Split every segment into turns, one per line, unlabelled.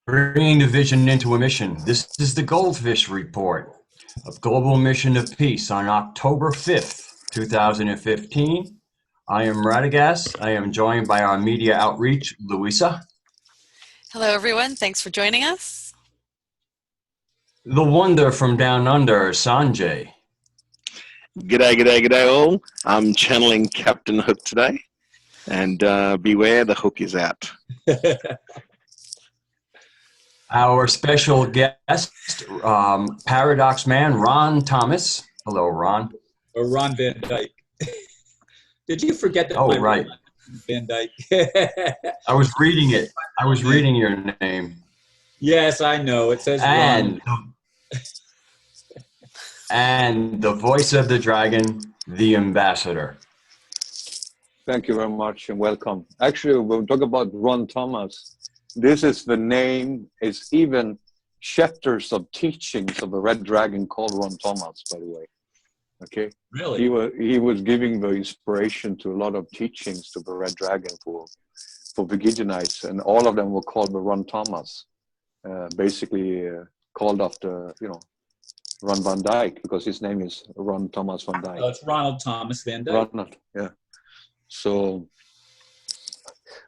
Bringing the vision into a mission. This is the GoldFish report of Global Mission of Peace on October 5th, 2015. I am Radagast. I am joined by our media outreach, Louisa.
Hello, everyone. Thanks for joining us.
The wonder from down under, Sanjay.
G'day all. I'm channeling Captain Hook today. And beware, the hook is out.
Our special guest, Paradox Man, Ron Thomas. Hello, Ron.
Or Ron Van Dyke. Did you forget that?
Oh, right.
Van Dyke.
I was reading it. I was reading your name.
Yes, I know. It says
and,
Ron.
And the voice of the dragon, the ambassador.
Thank you very much and welcome. Actually, we'll talk about Ron Thomas. This is the name, it's even chapters of teachings of a red dragon called Ron Thomas, by the way. Okay?
Really?
He was giving the inspiration to a lot of teachings to the red dragon for the Gideonites, and all of them were called the Ron Thomas. Basically called after, Ron Van Dyke, because his name is Ron Thomas Van Dyke.
Oh, it's Ronald Thomas Van Dyke.
Ronald, yeah. So,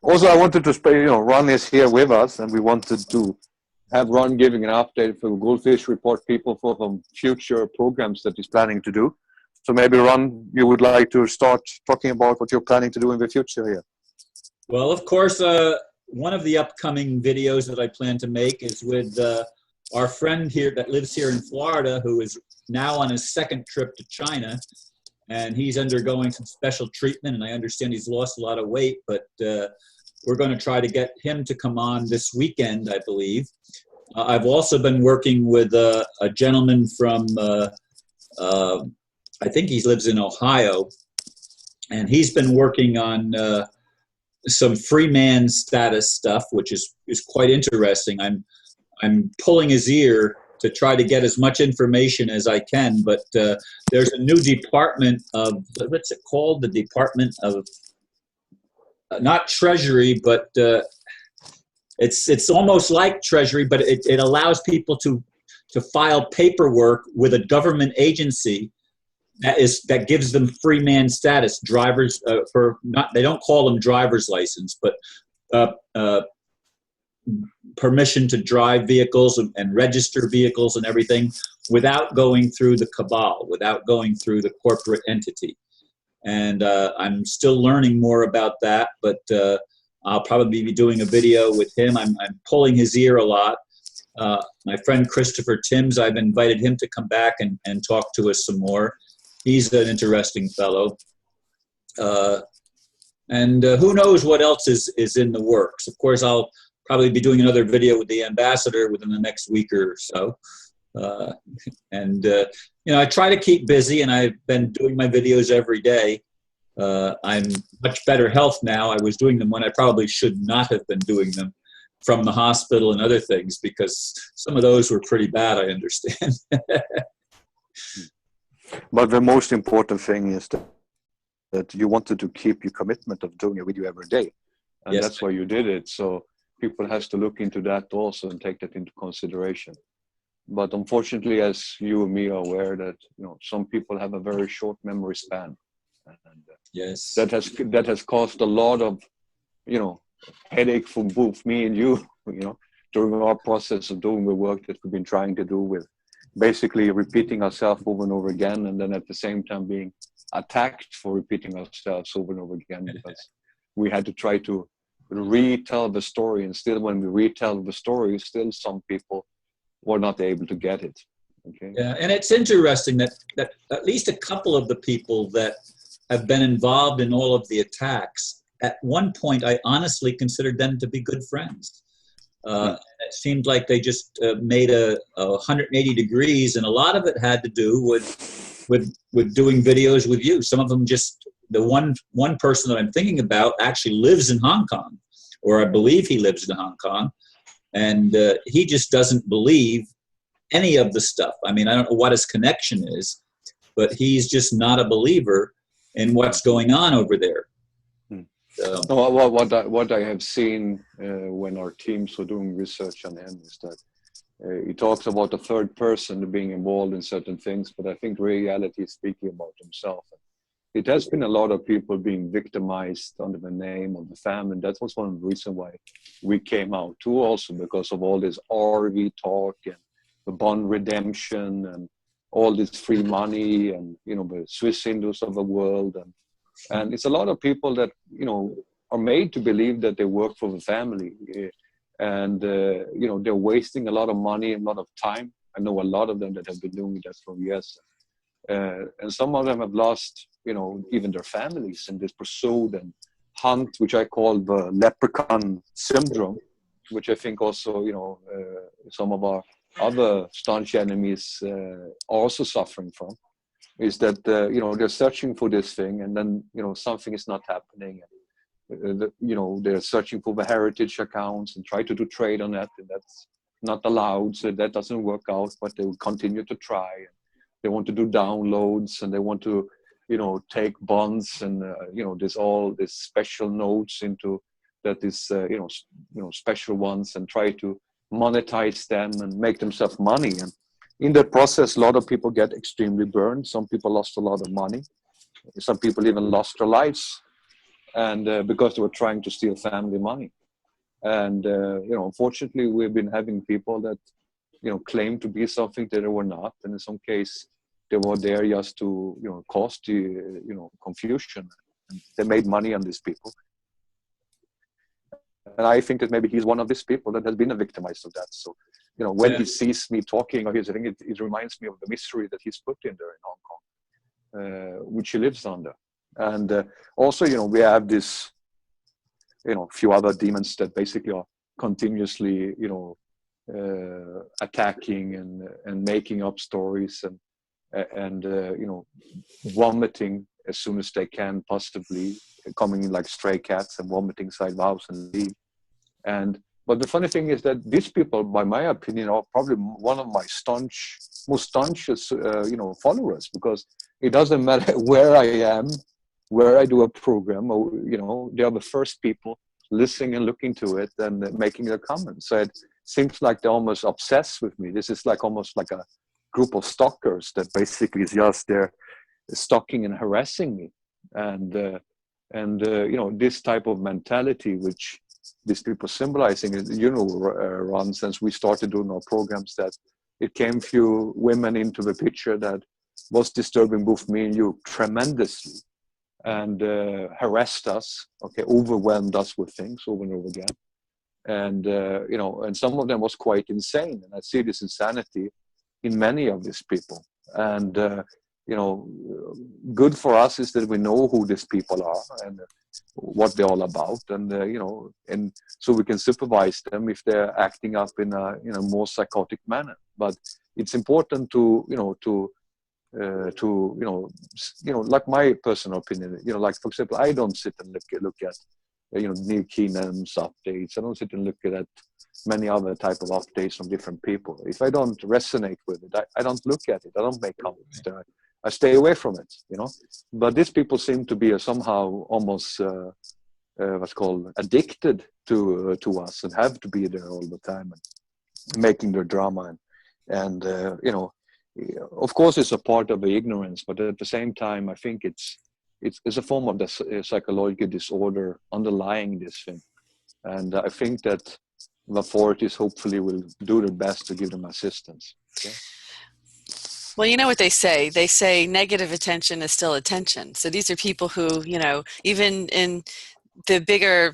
also I wanted to say, Ron is here with us, and we wanted to have Ron giving an update for GoldFish Report people for some future programs that he's planning to do. So maybe, Ron, you would like to start talking about what you're planning to do in the future here.
Well, of course, one of the upcoming videos that I plan to make is with our friend here that lives here in Florida, who is now on his second trip to China. And he's undergoing some special treatment, and I understand he's lost a lot of weight, but we're going to try to get him to come on this weekend, I believe. I've also been working with a gentleman from, I think he lives in Ohio, and he's been working on some free man status stuff, which is quite interesting. I'm pulling his ear to try to get as much information as I can, but there's a new department of, what's it called? The Department of, not Treasury, but it's almost like Treasury, but it allows people to file paperwork with a government agency that gives them free man status. Drivers they don't call them driver's license, but permission to drive vehicles and register vehicles and everything without going through the cabal, without going through the corporate entity. And I'm still learning more about that, but I'll probably be doing a video with him. I'm pulling his ear a lot. My friend Christopher Timms, I've invited him to come back and talk to us some more. He's an interesting fellow. And who knows what else is in the works. Of course, I'll probably be doing another video with the ambassador within the next week or so. I try to keep busy, and I've been doing my videos every day. I'm much better health now. I was doing them when I probably should not have been doing them, from the hospital and other things, because some of those were pretty bad, I understand.
But the most important thing is that you wanted to keep your commitment of doing a video every day. And
yes,
that's why you did it. So people has to look into that also and take that into consideration. But unfortunately, as you and me are aware, that some people have a very short memory span, and
yes,
that has caused a lot of headache for both me and you, during our process of doing the work that we've been trying to do, with basically repeating ourselves over and over again, and then at the same time being attacked for repeating ourselves over and over again, because we had to try to retell the story, and still when we retell the story, still some people were not able to get it. Okay.
Yeah, and it's interesting that at least a couple of the people that have been involved in all of the attacks, at one point I honestly considered them to be good friends. It seemed like they just made a 180 degrees, and a lot of it had to do with doing videos with you. Some of them just, the one person that I'm thinking about actually lives in Hong Kong, or I believe he lives in Hong Kong, and he just doesn't believe any of the stuff. I mean, I don't know what his connection is, but he's just not a believer in what's going on over there.
No, what I have seen when our teams were doing research on him is that he talks about the third person being involved in certain things, but I think reality is speaking about himself. It has been a lot of people being victimized under the name of the family. That was one of the reasons why we came out too, also because of all this RV talk and the bond redemption and all this free money and, you know, the Swiss Hindus of the world. And it's a lot of people that, you know, are made to believe that they work for the family. And, you know, they're wasting a lot of money and a lot of time. I know a lot of them that have been doing that for years. And some of them have lost, you know, even their families in this pursuit and hunt, which I call the leprechaun syndrome, which I think also, you know, some of our other staunch enemies are also suffering from, is that, you know, they're searching for this thing and then, you know, something is not happening. You know, they're searching for the heritage accounts and try to do trade on that, and that's not allowed, so that doesn't work out, but they will continue to try. They want to do downloads and they want to, you know, take bonds and, you know, there's all this special notes into that is, you know, special ones, and try to monetize them and make themselves money. And in that process, a lot of people get extremely burned. Some people lost a lot of money. Some people even lost their lives, and because they were trying to steal family money. And, you know, unfortunately, we've been having people that, you know, claim to be something that they were not. And in some case, they were there just to, you know, cause the, you know, confusion. And they made money on these people. And I think that maybe he's one of these people that has been victimized of that. So, you know, when he sees me talking, or I think it reminds me of the misery that he's put in there in Hong Kong, which he lives under. And also, you know, we have this, you know, few other demons that basically are continuously, you know, attacking and making up stories and you know, vomiting as soon as they can, possibly coming in like stray cats and vomiting inside the house and leave. But the funny thing is that these people, by my opinion, are probably one of my most staunchest, you know, followers, because it doesn't matter where I am, where I do a program, or, you know, they are the first people listening and looking to it and making their comments. So it seems like they're almost obsessed with me. This is like almost like a group of stalkers that basically is just there stalking and harassing me. And you know, this type of mentality, which these people symbolizing, you know, Ron, since we started doing our programs, that it came few women into the picture that was disturbing both me and you tremendously, and harassed us, okay, overwhelmed us with things over and over again. And, you know, and some of them was quite insane. And I see this insanity in many of these people. And, you know, good for us is that we know who these people are and what they're all about. And, you know, and so we can supervise them if they're acting up in a more psychotic manner. But it's important to, you know, to you know, like my personal opinion, you know, like, for example, I don't sit and look at, you know, Neil Keenan's updates. I don't sit and look at many other type of updates from different people. If I don't resonate with it, I don't look at it. I don't make comments there. I stay away from it, you know. But these people seem to be somehow almost what's called addicted to us, and have to be there all the time and making their drama. And you know, of course, it's a part of the ignorance, but at the same time, I think it's a form of the psychological disorder underlying this thing. And I think that the authorities hopefully will do their best to give them assistance. Okay?
Well, you know what they say? They say negative attention is still attention. So these are people who, you know, even in the bigger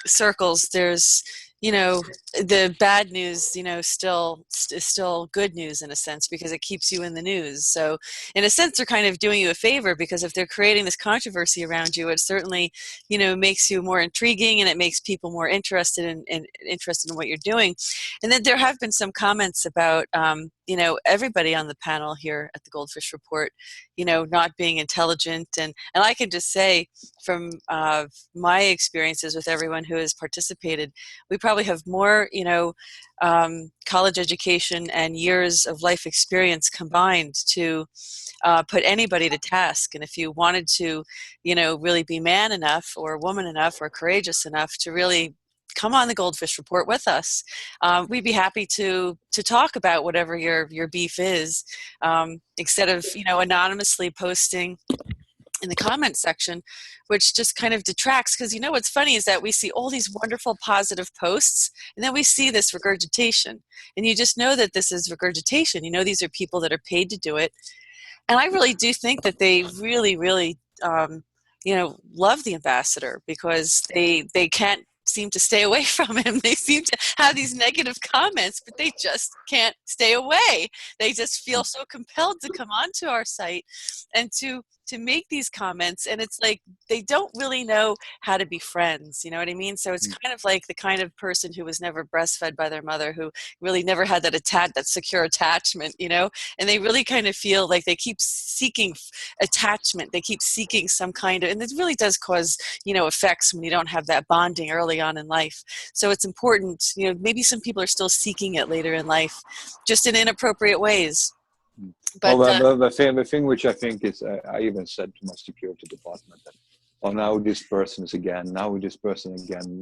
circles, there's, you know, the bad news, you know, is still good news in a sense, because it keeps you in the news. So in a sense, they're kind of doing you a favor, because if they're creating this controversy around you, it certainly, you know, makes you more intriguing, and it makes people more interested in what you're doing. And then there have been some comments about everybody on the panel here at the GoldFish Report, not being intelligent. And I can just say from my experiences with everyone who has participated, we probably have more, college education and years of life experience combined to put anybody to task. And if you wanted to, really be man enough or woman enough or courageous enough to really come on the GoldFish Report with us, we'd be happy to talk about whatever your beef is, instead of anonymously posting in the comment section, which just kind of detracts. Because what's funny is that we see all these wonderful positive posts, and then we see this regurgitation, and you just know that this is regurgitation. These are people that are paid to do it, and I really do think that they really, really love the ambassador, because they can't seem to stay away from him. They seem to have these negative comments, but they just can't stay away. They just feel so compelled to come onto our site and to make these comments, and it's like they don't really know how to be friends, you know what I mean? So it's kind of like the kind of person who was never breastfed by their mother, who really never had that secure attachment, and they really kind of feel like they keep seeking attachment. They keep seeking some kind of, and it really does cause effects when you don't have that bonding early on in life. So it's important, maybe some people are still seeking it later in life, just in inappropriate ways. But
the thing which I think is, I even said to my security department that, now this person is again,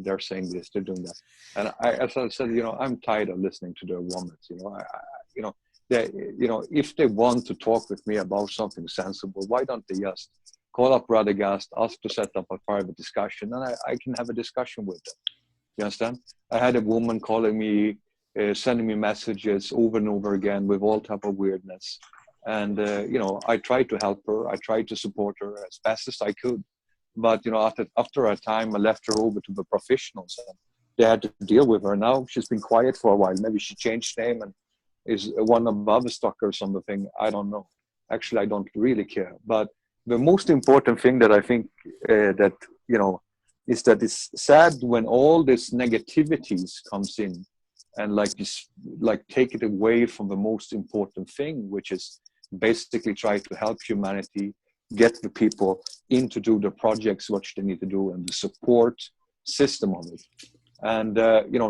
they're saying this, they're doing that. And as I said, I'm tired of listening to their vomits. If they want to talk with me about something sensible, why don't they just call up Radagast, ask to set up a private discussion, and I can have a discussion with them. You understand? I had a woman calling me, sending me messages over and over again with all type of weirdness. And, I tried to help her. I tried to support her as best as I could. But, after a time, I left her over to the professionals. And they had to deal with her. Now she's been quiet for a while. Maybe she changed name and is one above a stalker or something. I don't know. Actually, I don't really care. But the most important thing that I think is that it's sad when all this negativities comes in and take it away from the most important thing, which is basically try to help humanity get the people in to do the projects which they need to do and the support system of it. And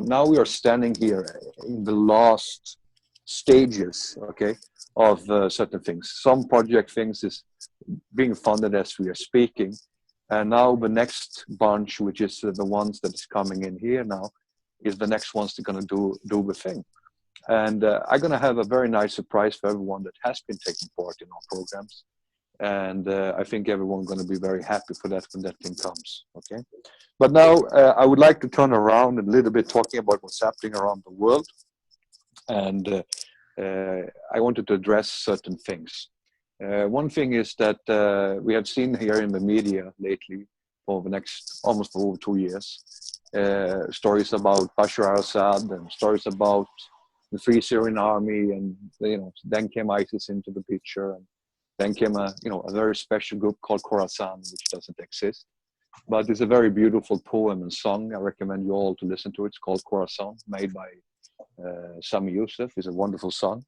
now we are standing here in the last stages, of certain things. Some project things is being funded as we are speaking, and now the next bunch, which is the ones that is coming in here now, is the next ones that are going to do the thing. And I'm going to have a very nice surprise for everyone that has been taking part in our programs. And I think everyone's going to be very happy for that when that thing comes. Okay. But now I would like to turn around a little bit talking about what's happening around the world. And I wanted to address certain things. One thing is that we have seen here in the media lately for the next almost over 2 years, stories about Bashar al-Assad and stories about the Free Syrian Army, and then came ISIS into the picture, and then came a very special group called Khorasan, which doesn't exist, but it's a very beautiful poem and song. I recommend you all to listen to it. It's called Khorasan, made by Sami Yusuf. It's a wonderful song.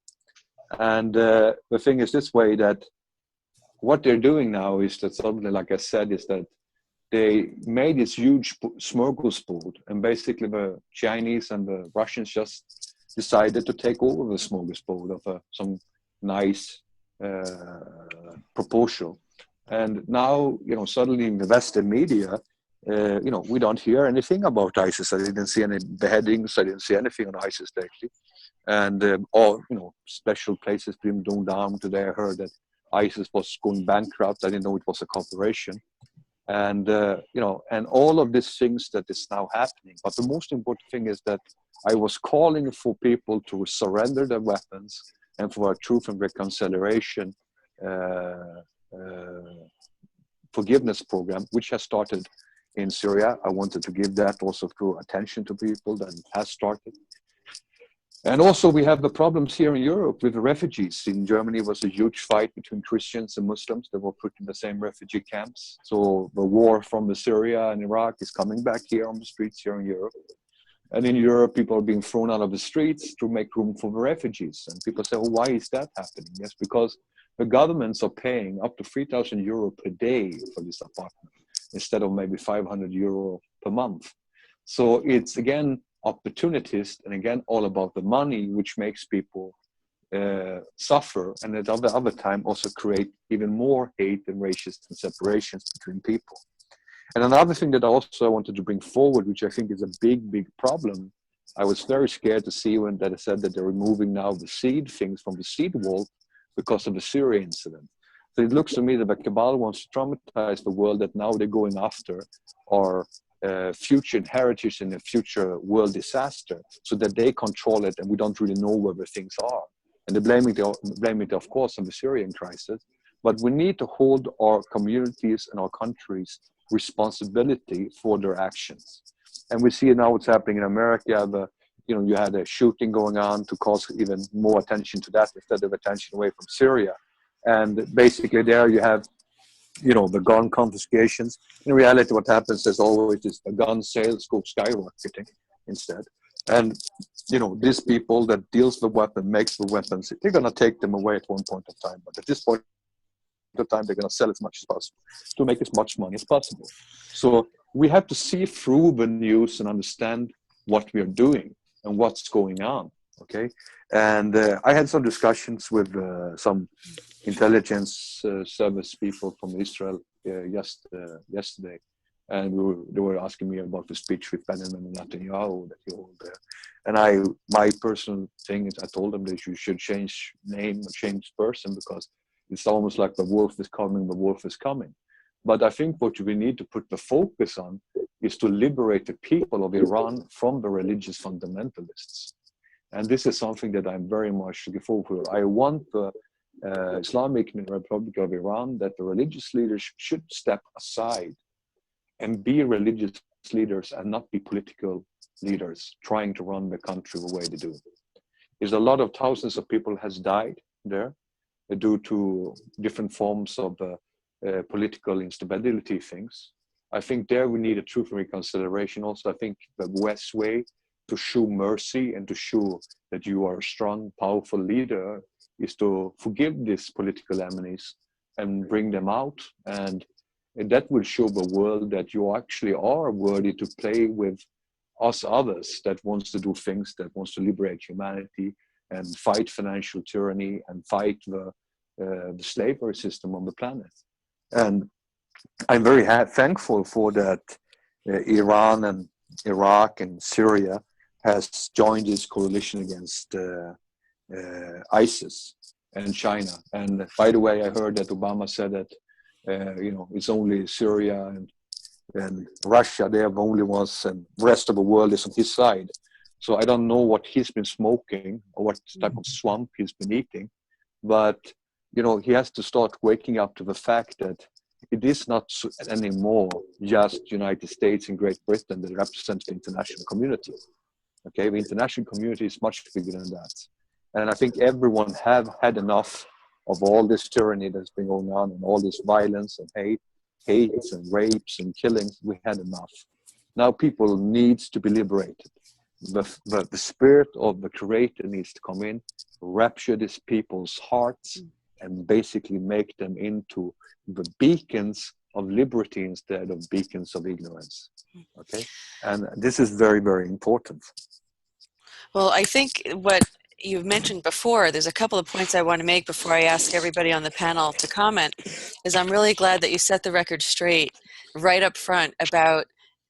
And the thing is this way, that what they're doing now is that something, like I said, is that they made this huge smorgasbord, and basically the Chinese and the Russians just decided to take over the smorgasbord of some nice proposal. And now, suddenly in the Western media, we don't hear anything about ISIS. I didn't see any beheadings. I didn't see anything on ISIS lately. And all, special places being done down today. I heard that ISIS was going bankrupt. I didn't know it was a corporation. And, and all of these things that is now happening. But the most important thing is that I was calling for people to surrender their weapons and for a truth and reconciliation forgiveness program, which has started in Syria. I wanted to give that also through attention to people that has started. And also we have the problems here in Europe with the refugees. In Germany was a huge fight between Christians and Muslims that were put in the same refugee camps. So the war from Syria and Iraq is coming back here on the streets here in Europe. And in Europe, people are being thrown out of the streets to make room for the refugees. And people say, oh, why is that happening? Yes, because the governments are paying up to 3,000 euro per day for this apartment, instead of maybe 500 euro per month. So it's, again, opportunist, and again, all about the money, which makes people suffer, and at other time also create even more hate and racism and separations between people. And another thing that I also wanted to bring forward, which I think is a big problem, I was very scared to see when that said that they're removing now the seed things from the seed vault because of the Syria incident. So it looks to me that the cabal wants to traumatize the world, that now they're going after our future heritage and a future world disaster, so that they control it and we don't really know where the things are. And they blame it, of course, on the Syrian crisis. But we need to hold our communities and our countries responsibility for their actions. And we see now what's happening in America. You had a shooting going on to cause even more attention to that instead of attention away from Syria. And basically there you have, the gun confiscations. In reality, what happens is always is the gun sales go skyrocketing instead. And, these people that deals the weapon, makes the weapons, they're going to take them away at one point of time. But at this point of time, they're going to sell as much as possible to make as much money as possible. So we have to see through the news and understand what we are doing and what's going on. Okay. And I had some discussions with some intelligence service people from Israel yesterday. And they were asking me about the speech with Benjamin Netanyahu that he held there. And my personal thing is, I told them that you should change name or change person, because it's almost like the wolf is coming. But I think what we need to put the focus on is to liberate the people of Iran from the religious fundamentalists. And this is something that I'm very much looking forward to. I want the Islamic Republic of Iran, that the religious leaders should step aside and be religious leaders and not be political leaders trying to run the country the way they do. There's a lot of thousands of people has died there due to different forms of political instability things. I think there we need a truth and reconciliation. Also, I think the West way to show mercy and to show that you are a strong, powerful leader is to forgive these political enemies and bring them out. And that will show the world that you actually are worthy to play with us others that wants to do things, that wants to liberate humanity and fight financial tyranny and fight the slavery system on the planet. And I'm very thankful for that Iran and Iraq and Syria has joined this coalition against ISIS and China. And by the way, I heard that Obama said that it's only Syria and Russia, they are the only ones, and the rest of the world is on his side. So I don't know what he's been smoking or what type of swamp he's been eating, but he has to start waking up to the fact that it is not anymore just United States and Great Britain that represents the international community. Okay, the international community is much bigger than that. And I think everyone have had enough of all this tyranny that's been going on and all this violence and hates and rapes and killings. We had enough. Now people need to be liberated. The spirit of the Creator needs to come in, rapture these people's hearts, and basically make them into the beacons of liberty instead of beacons of ignorance. Okay? And this is very, very important.
Well, I think what you've mentioned before, there's a couple of points I want to make before I ask everybody on the panel to comment, is I'm really glad that you set the record straight right up front about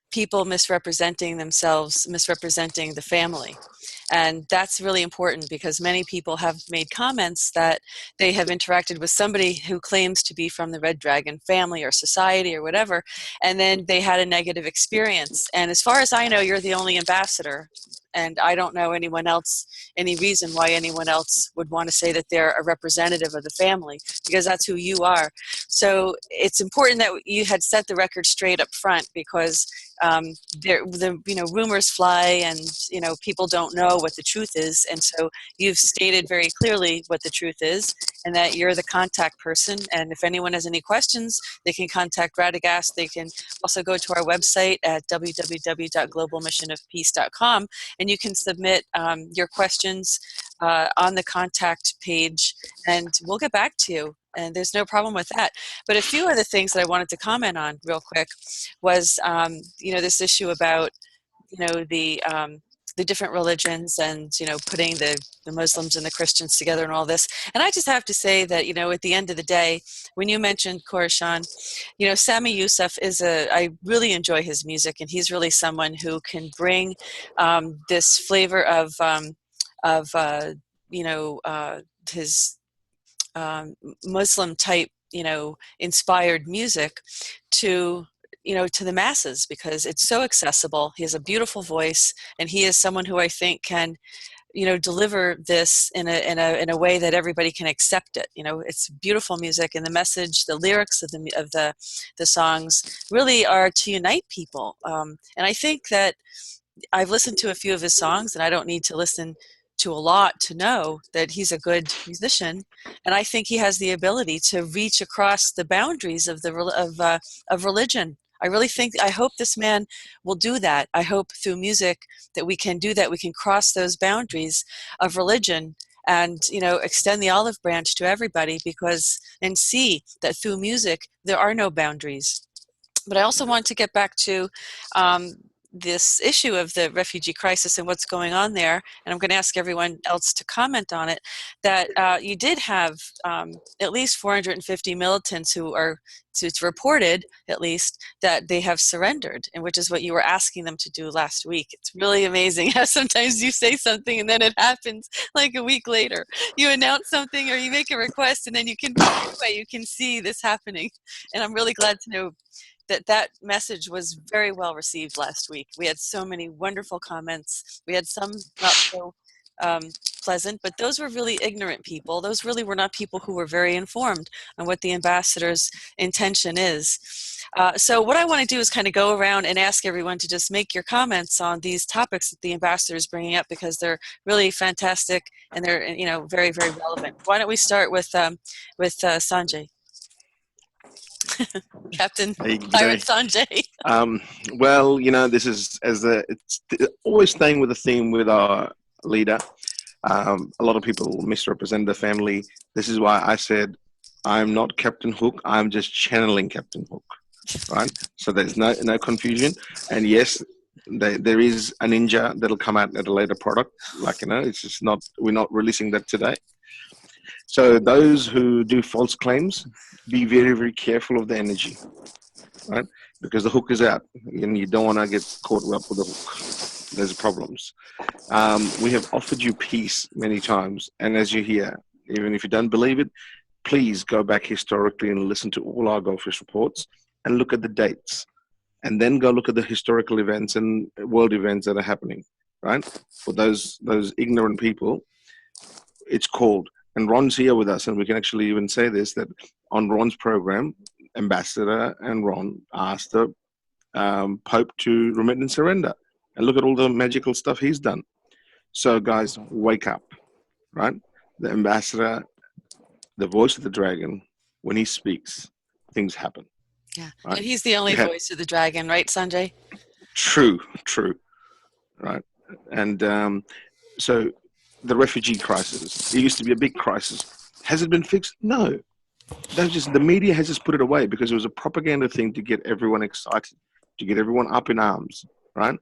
people misrepresenting themselves, misrepresenting the family. And that's really important because many people have made comments that they have interacted with somebody who claims to be from the Red Dragon family or society or whatever, and then they had a negative experience. And as far as I know, you're the only ambassador. And I don't know any reason why anyone else would want to say that they're a representative of the family, because that's who you are. So it's important that you had set the record straight up front, because rumors fly, and people don't know what the truth is. And so you've stated very clearly what the truth is, and that you're the contact person. And if anyone has any questions, they can contact Radagast. They can also go to our website at www.globalmissionofpeace.com, and you can submit your questions on the contact page, and we'll get back to you. And there's no problem with that. But a few other things that I wanted to comment on real quick was, this issue about, the different religions, and, putting the Muslims and the Christians together and all this. And I just have to say that, at the end of the day, when you mentioned Khorasan, Sami Yusuf I really enjoy his music, and he's really someone who can bring this flavor of his Muslim type, inspired music to the masses, because it's so accessible. He has a beautiful voice, and he is someone who I think can, deliver this in a way that everybody can accept it. It's beautiful music, and the message, the lyrics of the songs really are to unite people. And I think that I've listened to a few of his songs, and I don't need to listen to a lot to know that he's a good musician. And I think he has the ability to reach across the boundaries of religion. I hope this man will do that. I hope through music that we can do that. We can cross those boundaries of religion and, extend the olive branch to everybody, and see that through music, there are no boundaries. But I also want to get back to this issue of the refugee crisis and what's going on there, and I'm going to ask everyone else to comment on it, that you did have at least 450 militants who are, it's reported at least, that they have surrendered, and which is what you were asking them to do last week. It's really amazing how sometimes you say something and then it happens like a week later. You announce something or you make a request, and then you can see this happening. And I'm really glad to know that message was very well received last week. We had so many wonderful comments. We had some not so pleasant, but those were really ignorant people. Those really were not people who were very informed on what the ambassador's intention is. So what I want to do is kind of go around and ask everyone to just make your comments on these topics that the ambassador is bringing up, because they're really fantastic and they're very, very relevant. Why don't we start with Sanjay? Captain Pirate Sanjay.
Well, this is it's always staying with the theme with our leader. A lot of people misrepresent the family. This is why I said I'm not Captain Hook. I'm just channeling Captain Hook, right? So there's no confusion. And yes, there is a ninja that'll come out at a later product. It's just not. We're not releasing that today. So those who do false claims, be very, very careful of the energy, right? Because the hook is out, and you don't want to get caught up with the hook. There's problems. We have offered you peace many times, and as you hear, even if you don't believe it, please go back historically and listen to all our GoldFish reports and look at the dates, and then go look at the historical events and world events that are happening, right? For those ignorant people, it's called. And Ron's here with us, and we can actually even say this, that on Ron's program, Ambassador and Ron asked the Pope to remit and surrender. And look at all the magical stuff he's done. So guys, wake up, right? The Ambassador, the voice of the dragon, when he speaks, things happen.
Yeah,
right?
And he's the only voice of the dragon, right, Sanjay?
True, right? And so the refugee crisis, it used to be a big crisis. Has it been fixed? No. The media has just put it away because it was a propaganda thing to get everyone excited, to get everyone up in arms, right?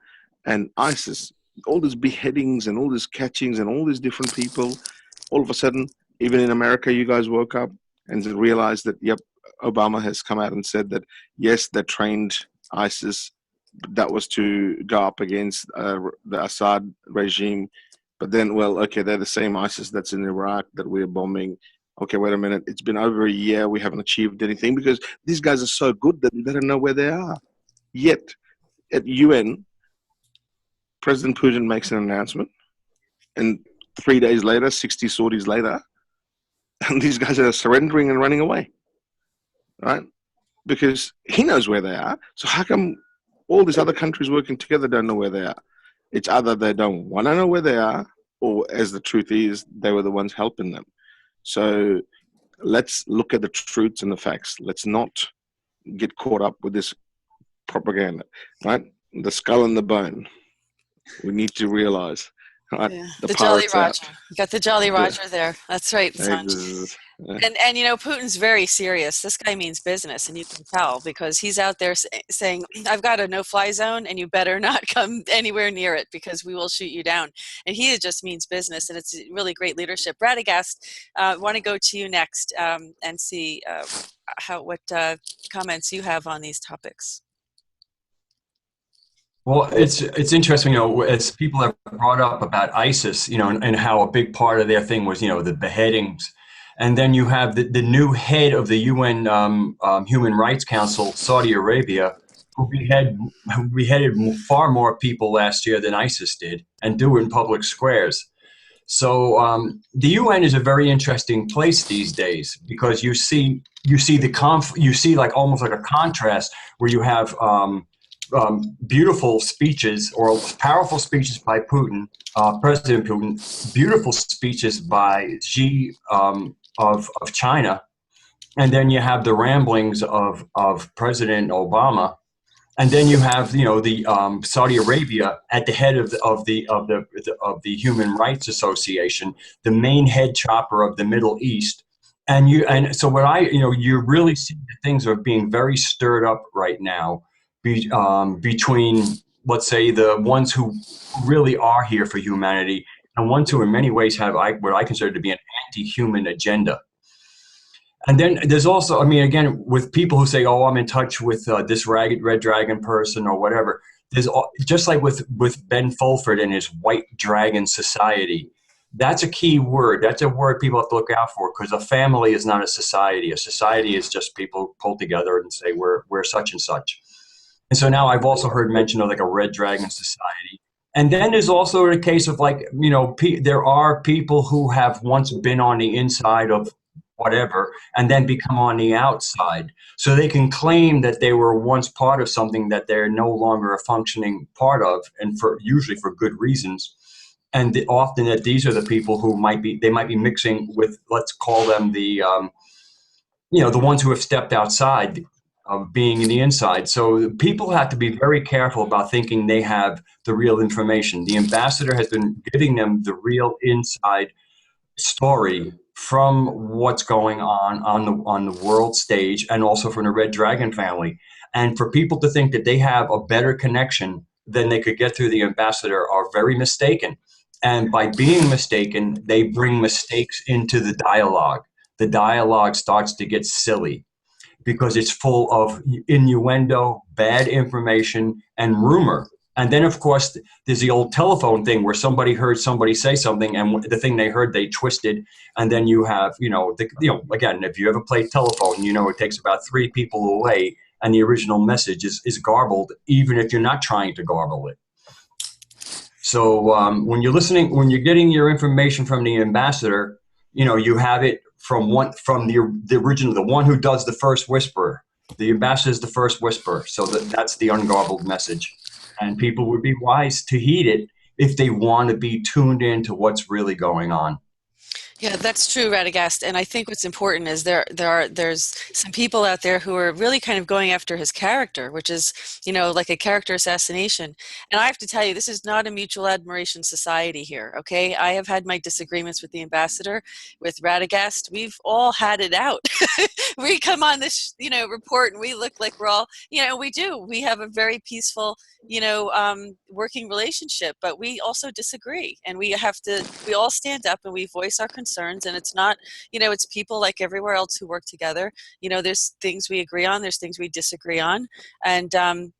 And ISIS, all these beheadings and all these catchings and all these different people, all of a sudden, even in America, you guys woke up and realized that, yep, Obama has come out and said that, yes, they trained ISIS, but that was to go up against the Assad regime. But then, well, okay, they're the same ISIS that's in Iraq that we're bombing. Okay, wait a minute. It's been over a year. We haven't achieved anything because these guys are so good that they don't know where they are. Yet, at UN, President Putin makes an announcement, and 3 days later, 60 sorties later, and these guys are surrendering and running away, right? Because he knows where they are. So how come all these other countries working together don't know where they are? It's either they don't want to know where they are, or as the truth is, they were the ones helping them. So let's look at the truths and the facts. Let's not get caught up with this propaganda, right? The skull and the bone. We need to realize, right?
Yeah.
The
Jolly
pirate's
Roger.
out.
You got the Jolly Roger there. That's right, Sanj.
Yeah.
And Putin's very serious. This guy means business, and you can tell because he's out there saying, "I've got a no-fly zone, and you better not come anywhere near it because we will shoot you down." And he just means business, and it's really great leadership. Radagast, want to go to you next and see what comments you have on these topics.
Well, it's interesting, as people have brought up about ISIS, and how a big part of their thing was, the beheadings. And then you have the new head of the UN Human Rights Council, Saudi Arabia, who beheaded far more people last year than ISIS did, and do it in public squares. So the UN is a very interesting place these days because you see like almost like a contrast where you have beautiful speeches or powerful speeches by Putin, President Putin, beautiful speeches by Xi of China, and then you have the ramblings of President Obama, and then you have the Saudi Arabia at the head of the Human Rights Association, the main head chopper of the Middle East, and so you really see that things are being very stirred up right now. Between, let's say, the ones who really are here for humanity and ones who in many ways have what I consider to be an anti-human agenda. And then there's also, again, with people who say, "Oh, I'm in touch with this ragged red dragon person," or whatever. There's just like with Ben Fulford and his White Dragon Society. That's a key word. That's a word people have to look out for, because a family is not a society. A society is just people pulled together and say we're such and such. And so now I've also heard mention of like a Red Dragon Society. And then there's also a case of like, there are people who have once been on the inside of whatever and then become on the outside. So they can claim that they were once part of something that they're no longer a functioning part of, and usually for good reasons. And often that these are the people who might be mixing with, let's call them the ones who have stepped outside of being in the inside. So people have to be very careful about thinking they have the real information. The ambassador has been giving them the real inside story from what's going on the world stage, and also from the Red Dragon family. And for people to think that they have a better connection than they could get through the ambassador are very mistaken. And by being mistaken, they bring mistakes into the dialogue. The dialogue starts to get silly, because it's full of innuendo, bad information, and rumor. And then, of course, there's the old telephone thing where somebody heard somebody say something, and the thing they heard, they twisted. And then you have, again, if you ever played telephone, it takes about 3 people away, and the original message is garbled, even if you're not trying to garble it. So when you're getting your information from the ambassador, you have it from the original, the one who does the first whisper. The ambassador is the first whisper, so that's the ungarbled message. And people would be wise to heed it if they want to be tuned into what's really going on.
Yeah, that's true, Radagast. And I think what's important is there's some people out there who are really kind of going after his character, which is, like a character assassination. And I have to tell you, this is not a mutual admiration society here, okay? I have had my disagreements with the ambassador, with Radagast. We've all had it out. We come on this, report, and we look like we're all, we do. We have a very peaceful, working relationship, but we also disagree. And we all stand up and we voice our concerns. concerns, and it's not, it's people like everywhere else who work together. There's things we agree on, there's things we disagree on, and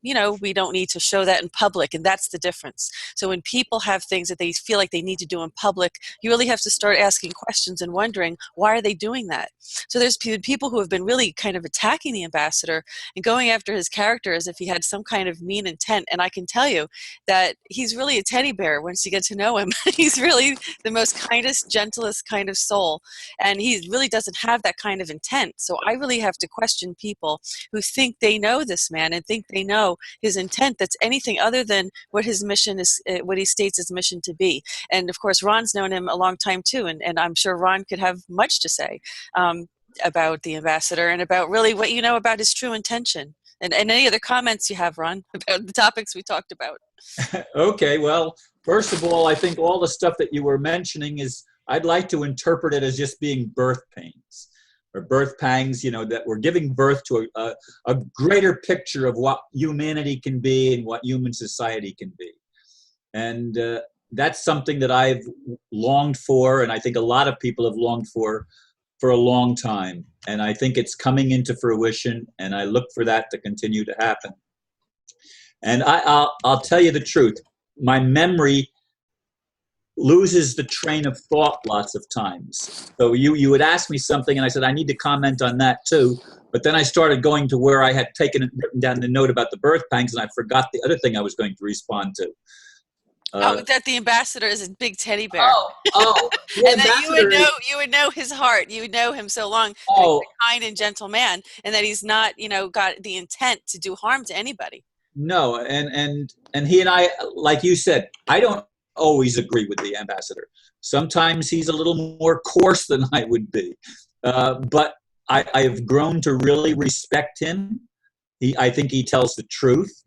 we don't need to show that in public, and that's the difference. So when people have things that they feel like they need to do in public, you really have to start asking questions and wondering, why are they doing that? So there's people who have been really kind of attacking the ambassador and going after his character as if he had some kind of mean intent, and I can tell you that he's really a teddy bear once you get to know him. He's really the most kindest, gentlest kind of soul, and he really doesn't have that kind of intent. So I really have to question people who think they know this man and think they know his intent that's anything other than what his mission is, what he states his mission to be. And of course, Ron's known him a long time too, and I'm sure Ron could have much to say about the ambassador and about really what you know about his true intention. And any other comments you have, Ron, about the topics we talked about?
Okay, well, first of all, I think all the stuff that you were mentioning I'd like to interpret it as just being birth pains or birth pangs, that we're giving birth to a greater picture of what humanity can be and what human society can be. And that's something that I've longed for, and I think a lot of people have longed for a long time. And I think it's coming into fruition, and I look for that to continue to happen. And I'll tell you the truth. My memory loses the train of thought lots of times. So you would ask me something, and I said, I need to comment on that too. But then I started going to where I had written down the note about the birth pangs, and I forgot the other thing I was going to respond to.
That the ambassador is a big teddy bear.
And
that you would know his heart. You would know him so long. That he's a kind and gentle man, and that he's not, got the intent to do harm to anybody.
No, and he and I, like you said, I don't always agree with the ambassador. Sometimes he's a little more coarse than I would be, but I have grown to really respect him. I think he tells the truth.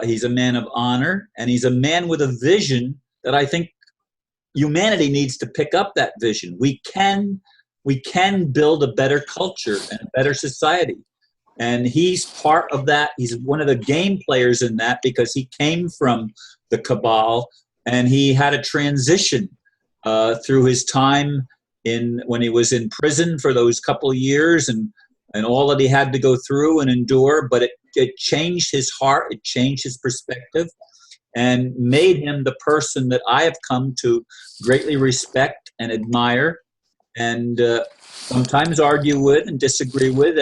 He's a man of honor, and he's a man with a vision that I think humanity needs to pick up that vision. We can build a better culture and a better society. And he's part of that. He's one of the game players in that because he came from the cabal, and he had a transition through his time when he was in prison for those couple of years and all that he had to go through and endure. But it changed his heart, it changed his perspective, and made him the person that I have come to greatly respect and admire, and sometimes argue with and disagree with.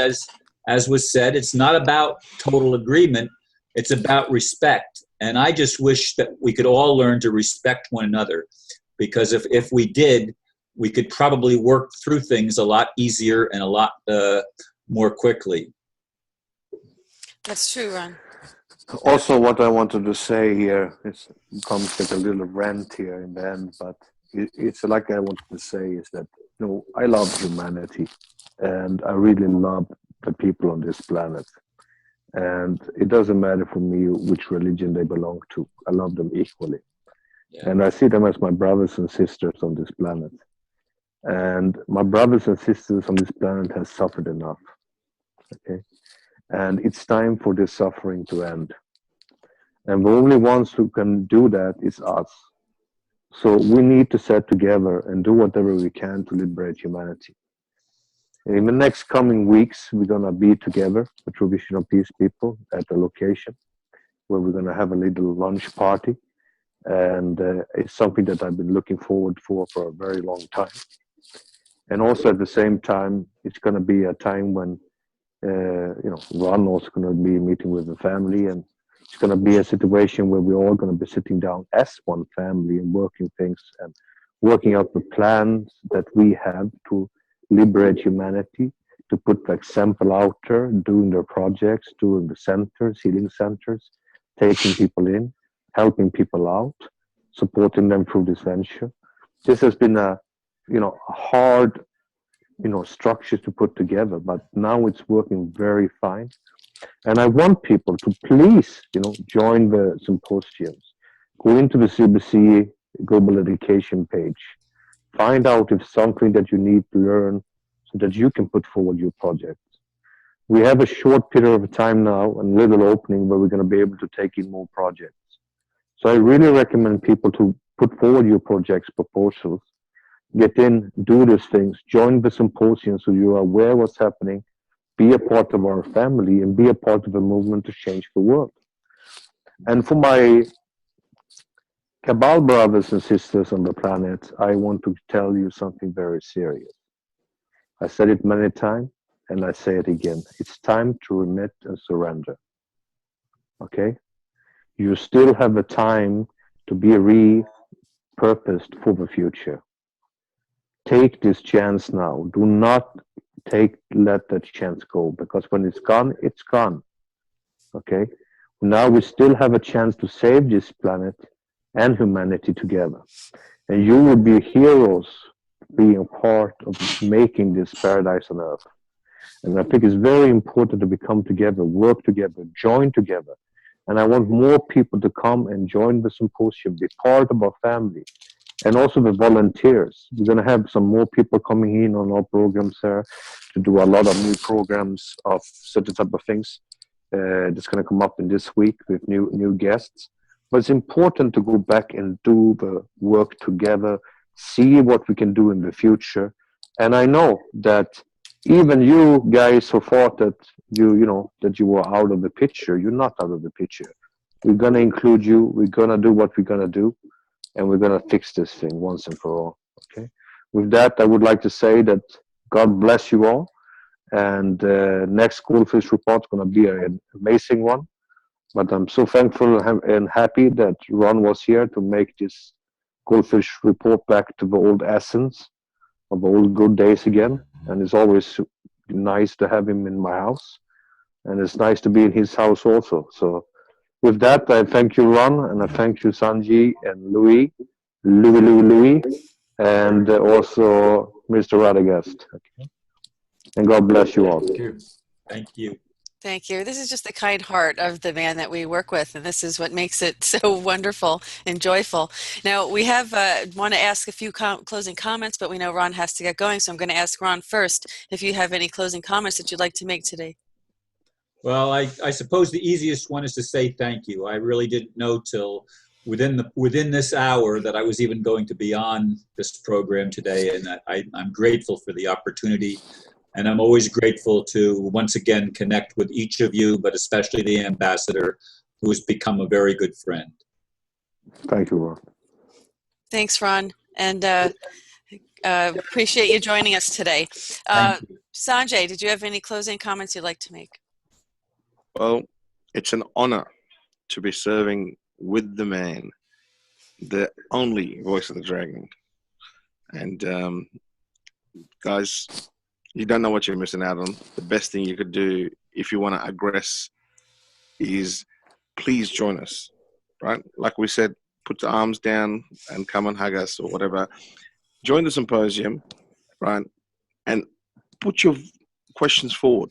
As was said, it's not about total agreement, it's about respect. And I just wish that we could all learn to respect one another, because if we did, we could probably work through things a lot easier and a lot more quickly.
That's true, Ron.
Also, what I wanted to say here, it comes like a little rant here in the end, but it's like I wanted to say is that, I love humanity, and I really love the people on this planet. And it doesn't matter for me which religion they belong to. I love them equally. Yeah. And I see them as my brothers and sisters on this planet. And my brothers and sisters on this planet have suffered enough. Okay? And it's time for this suffering to end. And the only ones who can do that is us. So we need to set together and do whatever we can to liberate humanity. In the next coming weeks, we're going to be together, the Traditional Peace people, at a location where we're going to have a little lunch party. And it's something that I've been looking forward for a very long time. And also at the same time, it's going to be a time when, Ron also going to be meeting with the family. And it's going to be a situation where we're all going to be sitting down as one family and working things and working out the plans that we have to liberate humanity, to put the example out there, doing their projects, doing the centers, healing centers, taking people in, helping people out, supporting them through this venture. This has been a hard, structure to put together, but now it's working very fine. And I want people to please, join the symposiums, go into the CBC Global Education page, find out if something that you need to learn so that you can put forward your projects. We have a short period of time now and a little opening where we're going to be able to take in more projects. So I really recommend people to put forward your projects proposals
get in, do these things, join the symposium so you are aware of what's happening, be a part of our family, and be a part of a movement to change the world. And for my Cabal brothers and sisters on the planet, I want to tell you something very serious. I said it many times, and I say it again. It's time to remit and surrender. Okay? You still have the time to be repurposed for the future. Take this chance now. Do not let that chance go, because when it's gone, it's gone. Okay? Now we still have a chance to save this planet and humanity together. And you will be heroes being a part of making this paradise on earth. And I think it's very important that we come together, work together, join together. And I want more people to come and join the symposium, be part of our family, and also the volunteers. We're going to have some more people coming in on our programs here to do a lot of new programs of certain type of things. That's going to come up in this week with new guests. But it's important to go back and do the work together, see what we can do in the future. And I know that even you guys who thought that that you were out of the picture, you're not out of the picture. We're going to include you. We're going to do what we're going to do. And we're going to fix this thing once and for all. Okay. With that, I would like to say that God bless you all. And next GoldFish report is going to be an amazing one. But I'm so thankful and happy that Ron was here to make this GoldFish report back to the old essence of the old good days again. And it's always nice to have him in my house. And it's nice to be in his house also. So with that, I thank you, Ron, and I thank you, Sanji and Louis, and also Mr. Radagast. Okay. And God bless you all.
Thank you.
Thank you.
Thank you. This is just the kind heart of the man that we work with, and this is what makes it so wonderful and joyful. Now, we have want to ask a few closing comments, but we know Ron has to get going, so I'm going to ask Ron first if you have any closing comments that you'd like to make today.
Well, I suppose the easiest one is to say thank you. I really didn't know till within this hour that I was even going to be on this program today, and I'm grateful for the opportunity. And I'm always grateful to once again connect with each of you, but especially the ambassador, who has become a very good friend.
Thank you, Ron.
Thanks, Ron, and appreciate you joining us today. Sanjay, did you have any closing comments you'd like to make?
Well, it's an honor to be serving with the man, the only voice of the dragon. And guys, you don't know what you're missing out on. The best thing you could do if you want to aggress is please join us, right? Like we said, put the arms down and come and hug us or whatever. Join the symposium, right? And put your questions forward,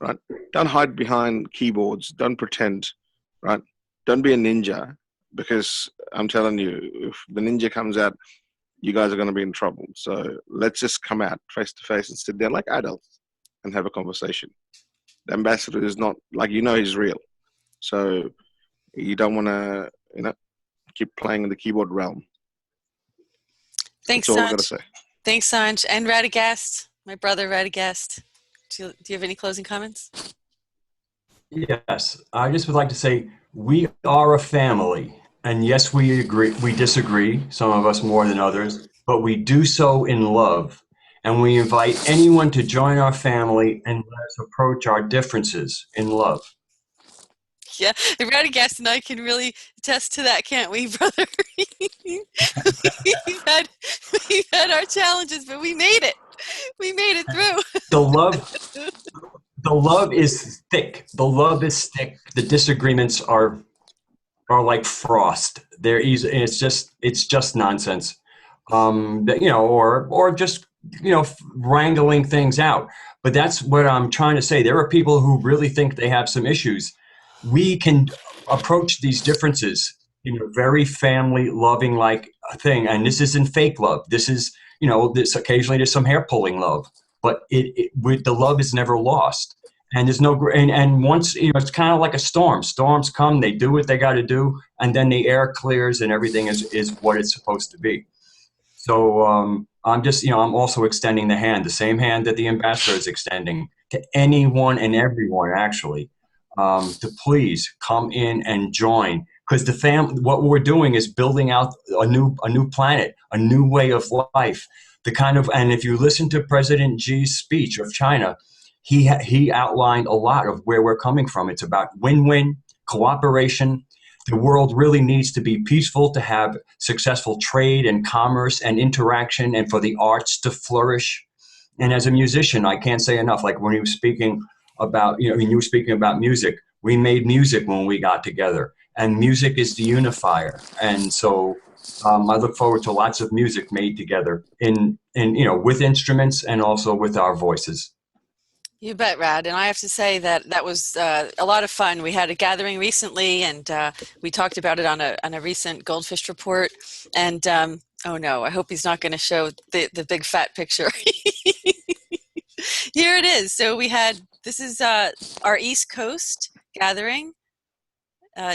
right? Don't hide behind keyboards. Don't pretend, right? Don't be a ninja, because I'm telling you, if the ninja comes out, you guys are going to be in trouble. So let's just come out face to face and sit there like adults and have a conversation. The ambassador is not, like, he's real. So you don't want to, keep playing in the keyboard realm.
Thanks,
That's all I've
Sanj.
got to say.
Thanks, Sanj. And Radagast, my brother Radagast. Do you have any closing comments?
Yes, I just would like to say we are a family. And yes, we disagree, some of us more than others, but we do so in love. And we invite anyone to join our family and let us approach our differences in love.
Yeah, the Radagast and I can really attest to that, can't we, brother? we've had our challenges, but we made it. We made it through.
The love is thick. The love is thick. The disagreements are like frost. They're easy. It's just nonsense. Or just wrangling things out. But that's what I'm trying to say. There are people who really think they have some issues. We can approach these differences in a very family loving like thing. And this isn't fake love. This is, this occasionally there's some hair pulling love, but the love is never lost. And there's and once, it's kind of like a storm. Storms come, they do what they got to do, and then the air clears and everything is what it's supposed to be. So I'm just, I'm also extending the hand, the same hand that the ambassador is extending to anyone and everyone, actually, to please come in and join. Because what we're doing is building out a new planet, a new way of life. And if you listen to President Xi's speech of China, he outlined a lot of where we're coming from. It's about win-win cooperation. The world really needs to be peaceful, to have successful trade and commerce and interaction, and for the arts to flourish. And as a musician, I can't say enough. Like when you were speaking about, when you were speaking about music, we made music when we got together, and music is the unifier. And so I look forward to lots of music made together with instruments and also with our voices.
You bet, Rad. And I have to say that was a lot of fun. We had a gathering recently, and we talked about it on a recent GoldFish report. And oh no, I hope he's not going to show the big fat picture. Here it is. So this is our East Coast gathering.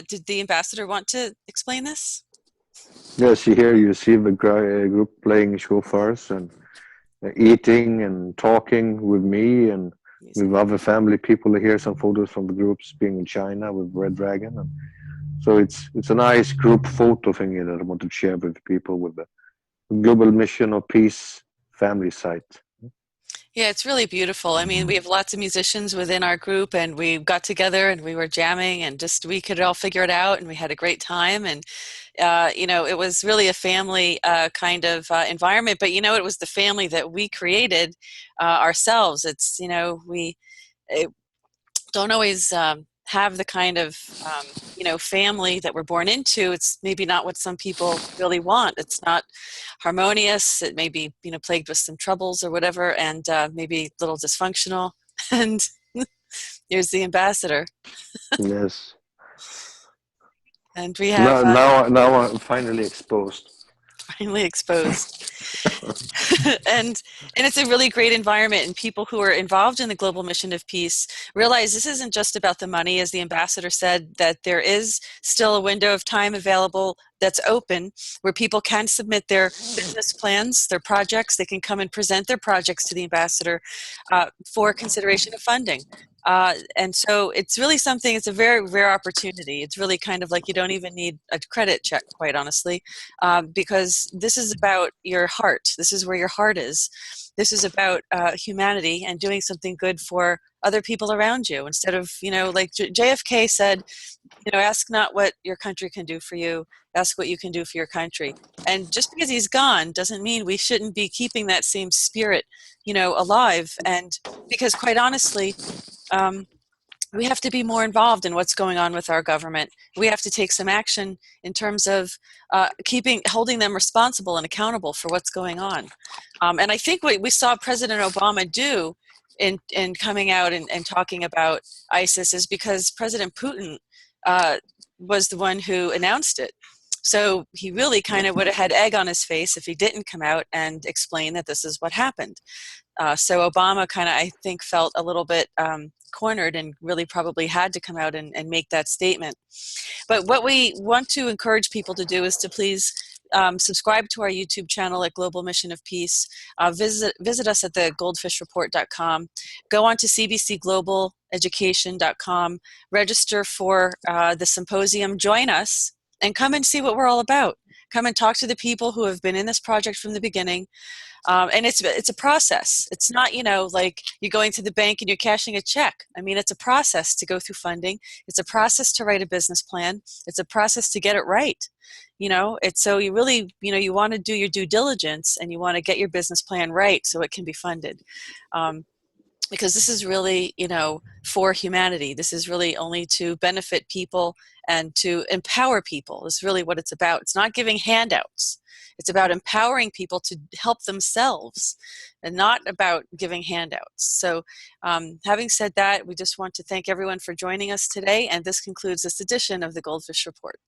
Did the ambassador want to explain this?
Yes, here you see the group playing shofars and eating and talking with me and with other family people. Here some photos from the groups being in China with Red Dragon. And so it's a nice group photo thing that I want to share with people with the Global Mission of Peace family site.
Yeah, it's really beautiful. I mean, we have lots of musicians within our group, and we got together and we were jamming, and just we could all figure it out, and we had a great time. And it was really a family kind of environment. But it was the family that we created ourselves. It's we don't always have the kind of family that we're born into. It's maybe not what some people really want. It's not harmonious. It may be plagued with some troubles or whatever, and maybe a little dysfunctional. And here's the ambassador.
Yes.
And we have
now I'm finally exposed.
Finally exposed. and it's a really great environment, and people who are involved in the global mission of peace realize this isn't just about the money. As the ambassador said, that there is still a window of time available that's open where people can submit their business plans, their projects. They can come and present their projects to the ambassador for consideration of funding. And so it's really something, it's a very rare opportunity. It's really kind of like you don't even need a credit check, quite honestly, because this is about your heart. This is where your heart is. This is about humanity and doing something good for other people around you. Instead of, like JFK said, ask not what your country can do for you, ask what you can do for your country. And just because he's gone doesn't mean we shouldn't be keeping that same spirit, alive. And because quite honestly, we have to be more involved in what's going on with our government. We have to take some action in terms of holding them responsible and accountable for what's going on. And I think what we saw President Obama do in coming out and talking about ISIS is because President Putin was the one who announced it. So he really kind of would have had egg on his face if he didn't come out and explain that this is what happened. So Obama kind of, I think, felt a little bit cornered and really probably had to come out and make that statement. But what we want to encourage people to do is to please subscribe to our YouTube channel at Global Mission of Peace. Visit us at the goldfishreport.com. Go on to cbcglobaleducation.com. Register for the symposium. Join us and come and see what we're all about. Come and talk to the people who have been in this project from the beginning. And it's a process. It's not, like you're going to the bank and you're cashing a check. I mean, it's a process to go through funding. It's a process to write a business plan. It's a process to get it right. It's so you really, you want to do your due diligence and you want to get your business plan right so it can be funded. Because this is really, for humanity. This is really only to benefit people and to empower people. Is really what it's about. It's not giving handouts. It's about empowering people to help themselves and not about giving handouts. So having said that, we just want to thank everyone for joining us today, and this concludes this edition of the GoldFish Report.